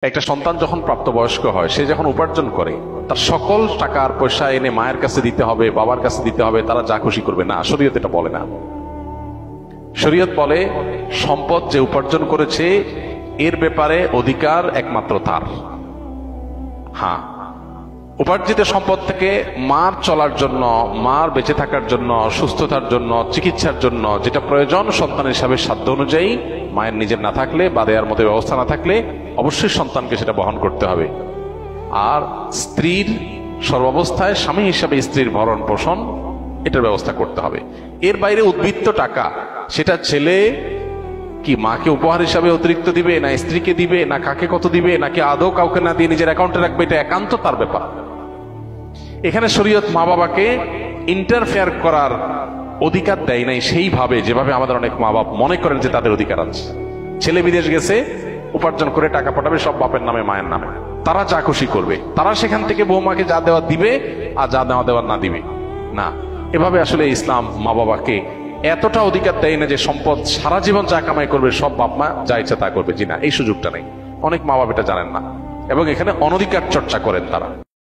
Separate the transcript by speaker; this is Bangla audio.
Speaker 1: একটা সন্তান যখন প্রাপ্তবয়স্ক হয়, সে যখন উপার্জন করে, তার সকল টাকা আর পয়সা এনে মায়ের কাছে দিতে হবে, বাবার কাছে দিতে হবে, তারা যা খুশি করবে না। শরীয়ত এটা বলে না। শরীয়ত বলে সম্পদ যে উপার্জন করেছে এর ব্যাপারে অধিকার একমাত্র তার। হ্যাঁ, উপার্জিত সম্পদ থেকে মার চলার জন্য, মার বেঁচে থাকার জন্য, সুস্থতার জন্য, চিকিৎসার জন্য যেটা প্রয়োজন সন্তান হিসাবে সাধ্য অনুযায়ী, মায়ের নিজের না থাকলে বা দেওয়ার মতো ব্যবস্থা না থাকলে অবশ্যই সন্তানকে সেটা বহন করতে হবে। আর স্ত্রীর সর্বাবস্থায় স্বামী হিসাবে স্ত্রীর ভরণ পোষণ এটার ব্যবস্থা করতে হবে। এর বাইরে উদ্বৃত্ত টাকা সেটা ছেলে কি মাকে উপহার হিসাবে অতিরিক্ত দিবে, না স্ত্রীকে দিবে, না কাকে কত দিবে, নাকি আদৌ কাউকে না দিয়ে নিজের অ্যাকাউন্টে রাখবে, এটা একান্ত তার ব্যাপার। এখানে শরীয়ত মা বাবাকে ইন্টারফেয়ার করার অধিকার দেয় নাই সেইভাবে যেভাবে আমাদের অনেক মা বাবা মনে করেন যে তাদের অধিকার আছে। ছেলে বিদেশ গেছে, উপার্জন করে টাকা পাঠাবে সব বাপের নামে মায়ের নামে, তারা যা খুশি করবে, তারা সেখান থেকে বৌমাকে যা দেওয়া দিবে আর যা নেওয়া দেওয়ার না দিবে না। এভাবে আসলে ইসলাম মা বাবাকে এতটা অধিকার দেয় না যে সম্পদ সারা জীবন যা কামাই করবে সব বাপ মা যা ইচ্ছা তা করবে। জি না, এই সুযোগটা নেই। অনেক মা বাবা এটা জানেন না এবং এখানে অনধিকার চর্চা করেন তারা।